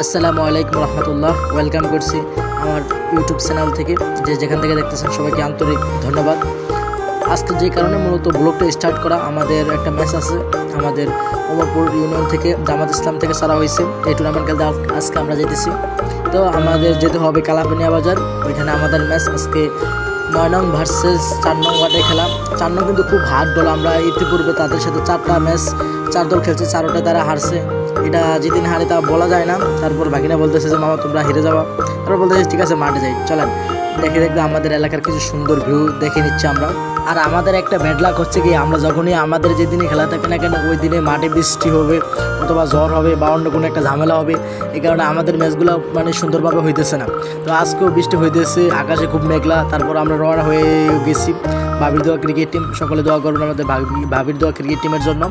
আসসালামু আলাইকুম রহমতুল্লাহ। ওয়েলকাম করছি আমার ইউটিউব চ্যানেল থেকে, যেখান থেকে দেখতেছেন সবাইকে আন্তরিক ধন্যবাদ। আজকে যে কারণে মূলত ব্লগটা স্টার্ট করা, আমাদের একটা ম্যাচ আছে আমাদের ওমরপুর ইউনিয়ন থেকে, জামাত ইসলাম থেকে সারা হয়েছে। এই টুর্নামেন্ট খেলতে আজকে আমরা যেতেছি। তো আমাদের যেতে হবে কালাপানিয়া বাজার, ওইখানে আমাদের ম্যাচ আজকে 9 নং ভার্সেস 4 নং ওয়ার্ডে খেলা। 4 নং কিন্তু খুব হার্ড দল, আমরা ইতিপূর্বে তাদের সাথে 4টা ম্যাচ 4 দল খেলছে, 4টায় তারা হারছে। এটা যেদিন হারে তা বলা যায় না। তারপর বাকিরা বলতেছে যে মামা তোমরা হেরে যাওয়া, তারপর বলতেছে ঠিক আছে মাঠে যাই, চলেন দেখে দেখবে আমাদের এলাকার কিছু সুন্দর ভিউ দেখে নিচ্ছে আমরা। আর আমাদের একটা ব্যাড লাক হচ্ছে কি, আমরা যখনই আমাদের যেদিনে খেলা থাকে না কেন ওই দিনে মাঠে বৃষ্টি হবে অথবা ঝড় হবে বা অন্য কোনো একটা ঝামেলা হবে, এই কারণে আমাদের ম্যাচগুলো সুন্দরভাবে হইতেছে না। তো আজকেও বৃষ্টি হইতেছে, আকাশে খুব মেঘলা। তারপর আমরা রওনা হয়ে গেছি ভাবির দোয়া ক্রিকেট টিম। সকলে দোয়া করবেন আমাদের ভাবির দোয়া ক্রিকেট টিমের জন্য।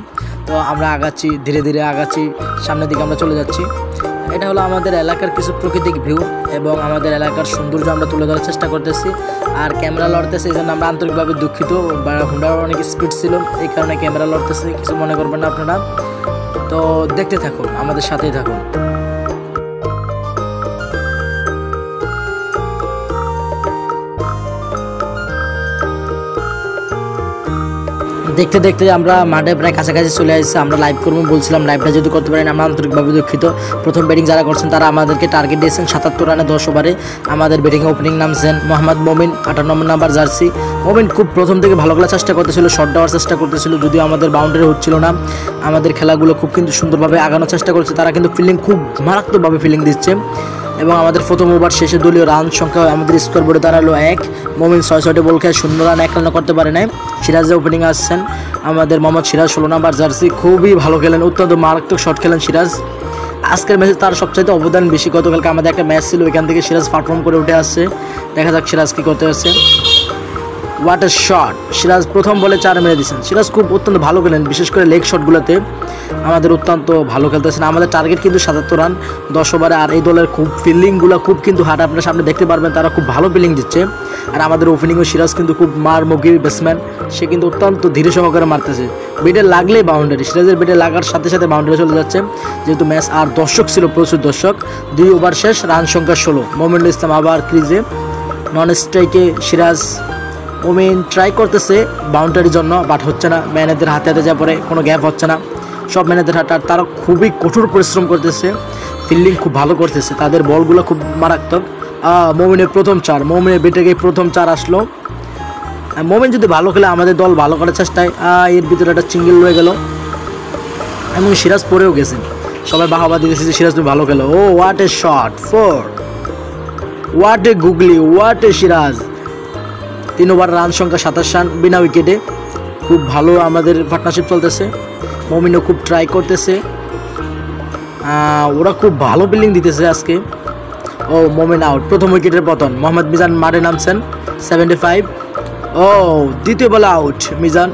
তো আমরা আগাচ্ছি, ধীরে ধীরে আগাচ্ছি, সামনের দিকে আমরা চলে যাচ্ছি। এটা হলো আমাদের এলাকার কিছু প্রাকৃতিক ভিউ এবং আমাদের এলাকার সৌন্দর্য আমরা তুলে ধরার চেষ্টা করতেছি। আর ক্যামেরা লড়তেছে, এই জন্য আমরা আন্তরিকভাবে দুঃখিত। হুন্ডার অনেক স্পিড ছিল, এই কারণে ক্যামেরা লড়তেছে, কিছু মনে করবেন না আপনারা। তো দেখতে থাকুন, আমাদের সাথেই থাকুন। দেখতে দেখতে আমরা মাঠে প্রায় কাছাকাছি চলে আসছি। আমরা লাইভ করবো বলছিলাম, লাইভটা যদি করতে পারেন আমরা আন্তরিকভাবে দুঃখিত। প্রথম ব্যাটিং যারা করছেন তারা আমাদেরকে টার্গেট দিয়েছেন 77 রানে 10 ওভারে। আমাদের ব্যাটিংয়ে ওপেনিং নামছেন মোহাম্মদ মমিন, 58 নাম্বার জার্সি। মমিন খুব প্রথম থেকে ভালো খেলার চেষ্টা করতেছিল, শট দেওয়ার চেষ্টা করতেছিল, যদিও আমাদের বাউন্ডারি হচ্ছিল না। আমাদের খেলাগুলো খুব কিন্তু সুন্দরভাবে আগানোর চেষ্টা করছে তারা, কিন্তু ফিল্ডিং খুব মারাত্মকভাবে ফিল্ডিং দিচ্ছে। এবং আমাদের প্রথম ওভার শেষে দলীয় রান সংখ্যা আমাদের স্কোর বোর্ডে দাঁড়ালো 1। মমিন 6 বল খেয়ে 0 রান 1 রানও করতে পারে নাই। সিরাজের ওপেনিং আসছেন আমাদের মোহাম্মদ সিরাজ, 16 নাম্বার জার্সি। খুবই ভালো খেলেন, অত্যন্ত মারাত্মক শট খেলেন সিরাজ। আজকের ম্যাচে তার সবচাইতে অবদান বেশি। গতকালকে আমাদের একটা ম্যাচ ছিল, ওইখান থেকে সিরাজ পারফর্ম করে উঠে আসছে। দেখা যাক সিরাজ কী করতে আসছে। What a shot! সিরাজ প্রথম বলে 4 মেরে দিচ্ছেন। সিরাজ খুব অত্যন্ত ভালো খেলেন, বিশেষ করে লেগ শটগুলোতে আমাদের অত্যন্ত ভালো খেলতেছেন। আমাদের টার্গেট কিন্তু 77 রান 10 ওভারে। আর এই দলের খুব ফিল্ডিংগুলো খুব কিন্তু হার্ড, আপনার সামনে দেখতে পারবেন তারা খুব ভালো ফিল্ডিং দিচ্ছে। আর আমাদের ওপেনিংও সিরাজ কিন্তু খুব মারমুখী ব্যাটসম্যান, সে কিন্তু অত্যন্ত ধীরে সহকারে মারতেছে। বেটে লাগলেই বাউন্ডারি, সিরাজের বেটে লাগার সাথে সাথে বাউন্ডারি চলে যাচ্ছে। যেহেতু ম্যাচ আর দর্শক ছিল, প্রচুর দর্শক। 2 ওভার শেষ, রান সংখ্যা 16। মোমিনুল ইসলাম আবার ক্রিজে, নন স্ট্রাইকে সিরাজ। মোমিন ট্রাই করতেছে বাউন্ডারির জন্য, বাট হচ্ছে না। ম্যানেদের হাতে হাতে যা পরে, কোনো গ্যাপ হচ্ছে না, সব ম্যানেদের হাতে। আর তারা খুবই কঠোর পরিশ্রম করতেছে, ফিল্ডিং খুব ভালো করতেছে, তাদের বলগুলো খুব মারাত্মক। মোমিনের প্রথম 4, মোমিনের বেটেকে প্রথম 4 আসলো। মোমিন যদি ভালো খেলে আমাদের দল ভালো করার চেষ্টায়, এর ভিতরে একটা চিঙ্গেল রয়ে গেল এবং সিরাজ পরেও গেছেন। সবাই বাহাবা দিতেছে যে সিরাজ তুমি ভালো খেলো। Oh what a shot, 4! What a googly, what a Siraj! 3 over, run সংখ্যা 27 রান বিনা উইকেটে। খুব ভালো আমাদের পার্টনারশিপ চলতেছে। মমিনও খুব ট্রাই করতেছে, ওরা খুব ভালো ফিল্ডিং দিতেছে আজকে। ও মমিন আউট, প্রথম উইকেটের পতন। মোহাম্মদ মিজান মাঠে নামছেন, 75। ও দ্বিতীয় বলে আউট মিজান,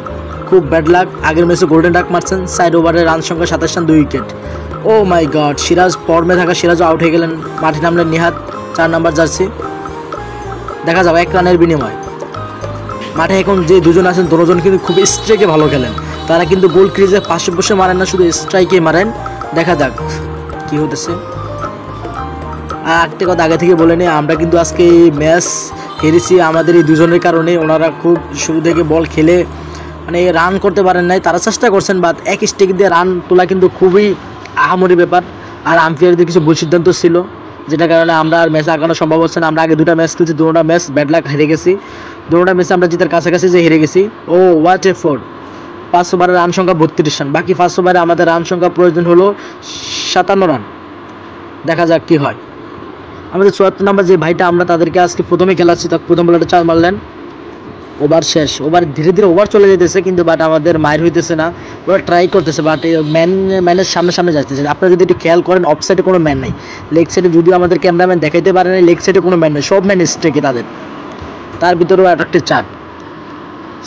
খুব ব্যাড লাক। আগের ম্যাচে গোল্ডেন ডাক মারছেন। 4 ওভারে রান সংখ্যা 27 রান 2 উইকেট। ও মাই গড, সিরাজ ফর্মে থাকা সিরাজও আউট হয়ে গেলেন। মাঠে নামলেন নিহাত, 4 নাম্বার জার্সি। দেখা যাবে 1 রানের বিনিময়। মাঠে এখন যে দুজন আছেন দুজন কিন্তু খুব স্ট্রাইকে ভালো খেলেন। তারা কিন্তু গোল ক্রিজে পাশে বসে মারেন না, শুধু স্ট্রাইকে মারেন। দেখা যাক কি হতেছে। আর একটা কথা আগে থেকে বলে নিই, আমরা কিন্তু আজকে এই ম্যাচ হেরেছি আমাদের এই দুজনের কারণে। ওনারা খুব শুরু থেকে বল খেলে রান করতে পারেন নাই। তারা চেষ্টা করছেন, বাট এক স্ট্রাইক দিয়ে রান তোলা কিন্তু খুবই আহামরি ব্যাপার। আর আম্পায়ারদের কিছু ভুল সিদ্ধান্ত ছিল, যেটা কারণে আমরা আর ম্যাচে আগানো সম্ভব হচ্ছে না। আমরা আগে 2টা ম্যাচ খেলছি, 2টা ম্যাচ ব্যাড লাক হেরে গেছি। 2টা ম্যাচে আমরা জিতার কাছাকাছি যে হেরে গেছি। ও হোয়াট এ ফোর! 5 ওভারে রান সংখ্যা 32 রান। বাকি 5 ওভারে আমাদের রান সংখ্যা প্রয়োজন হলো 57 রান। দেখা যাক কি হয়। আমাদের 74 নাম্বার যে ভাইটা, আমরা তাদেরকে আজকে প্রথমে খেলাচ্ছি, তার প্রথম বলে 4 মারলেন। ওভার শেষ, ওভার ধীরে ধীরে ওভার চলে যেতেছে, কিন্তু বাট আমাদের মায়ের হইতেছে না। ওরা ট্রাই করতেছে, বাট ম্যানের সামনে যাইতেছে। আপনারা যদি একটু খেয়াল করেন, অফ সাইডে কোনো ম্যান নাই, লেগ সাইডে যদিও আমাদের ক্যামেরাম্যান দেখাইতে পারে না, লেগ সাইডে কোনো ম্যান নেই, সব ম্যান স্ট্রাইকে তাদের। তার ভিতরেও একটা 4।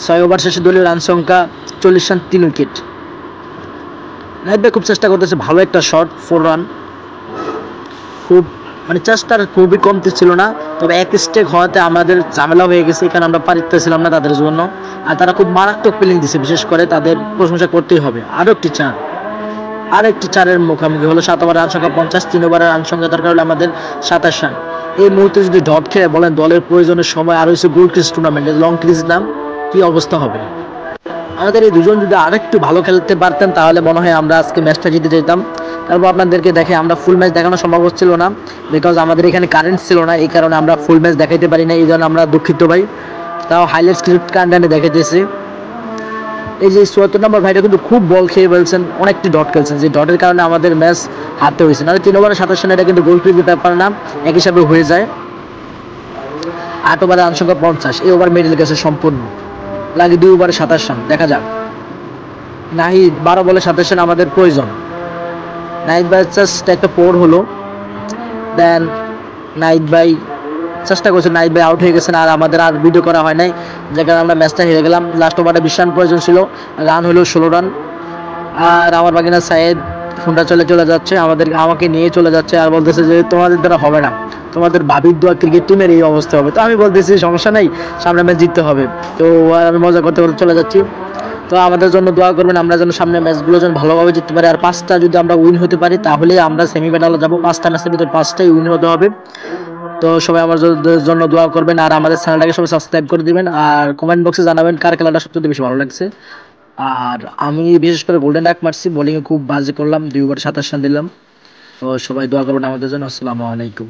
6 ওভার শেষে দলীয় রান সংখ্যা 40 রান 3 উইকেট। নাইট ভাই খুব চেষ্টা করতেছে, ভালো একটা শট, 4 রান। খুব চেষ্টার খুবই কমতি ছিল না, তবে এক স্ট্রাইক হওয়াতে আমাদের ঝামেলা হয়ে গেছে, এখানে আমরা পারতেছিলাম না তাদের জন্য। আর তারা খুব মারাত্মক ফিল্ডিং দিচ্ছে, বিশেষ করে তাদের প্রশংসা করতেই হবে। আরও একটি 4। আরেকটি 4-এর মুখোমুখি হলো 7 ওভারের রান সংখ্যা 50, 3 ওভারের রান সংখ্যা দরকার হলো আমাদের 27 রান। এই মুহূর্তে যদি ডট খেলে বলেন দলের প্রয়োজনের সময় আর হচ্ছে গোল ক্রিজ টুর্নামেন্টে লং ক্রিজ নাম কি অবস্থা হবে। আমাদের এই দুজন যদি আরেকটু ভালো খেলতে পারতেন তাহলে মনে হয় আমরা আজকে ম্যাচটা জিতে যেতাম। তারপর আপনাদেরকে দেখে আমরা ফুল ম্যাচ দেখানো সম্ভব হচ্ছিল না, বিকজ আমাদের এখানে কারেন্ট ছিল না, এই কারণে আমরা ফুল ম্যাচ দেখাইতে পারি না, এই জন্য আমরা দুঃখিত ভাই। তাও হাইলাইটস কিছু কান্ডানে দেখাইতেছি। এই যে 74 নম্বর ভাইটা কিন্তু খুব বল খেয়ে ফেলছেন, অনেকটি ডট খেলছেন, যে ডটের কারণে আমাদের ম্যাচ হারতে হয়েছে। নাহলে 3 ওভারে 27 রান এটা কিন্তু গোল ক্রিজের ব্যাপার না, এক হিসাবে হয়ে যায়। 8 ওভারে রান সংখ্যা 50, এই ওভার মিডল গেছে সম্পূর্ণ, লাগে 2 ওভারে 27 রান। দেখা যাক। নাহিদ 12 বলে 27 রান আমাদের প্রয়োজন। নাহিদ ভাই জাস্ট একটা পোর হলো, দেন নাহিদ ভাই চেষ্টা করছেন, নাহিদ ভাই আউট হয়ে গেছেন, আর আমাদের আর ভিডিও করা হয় নাই, যে কারণে আমরা ম্যাচটা হেরে গেলাম। লাস্ট ওভারে 20 রান প্রয়োজন ছিল, রান হলো 16 রান। আর আমার বাগিনা সাইদ ফোনটা চলে যাচ্ছে, আমাকে নিয়ে চলে যাচ্ছে, আর বলতেছে যে তোমাদের দ্বারা হবে না, তোমাদের ভাবির দোয়া ক্রিকেট টিমের এই অবস্থা হবে। তো আমি বলতেছি সমস্যা নেই, সামনে ম্যাচ জিততে হবে। তো আমি মজা করতে করতে চলে যাচ্ছি। তো আমাদের জন্য দোয়া করবেন, আমরা যেন সামনে ম্যাচগুলো যেন ভালোভাবে জিততে পারি। আর 5টা যদি আমরা উইন হতে পারি তাহলে আমরা সেমিফাইনালে যাবো। 5টা ম্যাচের ভিতরে 5টাই উইন হতে হবে। তো সবাই আমার জন্য দোয়া করবেন, আর আমাদের চ্যানেলটাকে সবাই সাবস্ক্রাইব করে দিবেন, আর কমেন্ট বক্সে জানাবেন কার খেলাটা সবচেয়ে বেশি ভালো লাগছে। আর আমি বিশেষ করে গোল্ডেন ডাক মারছি, বোলিংয়ে খুব বাজে করলাম, 2 ওভারে 27 রান দিলাম। তো সবাই দোয়া করবেন আমাদের জন্য। আসসালামু আলাইকুম।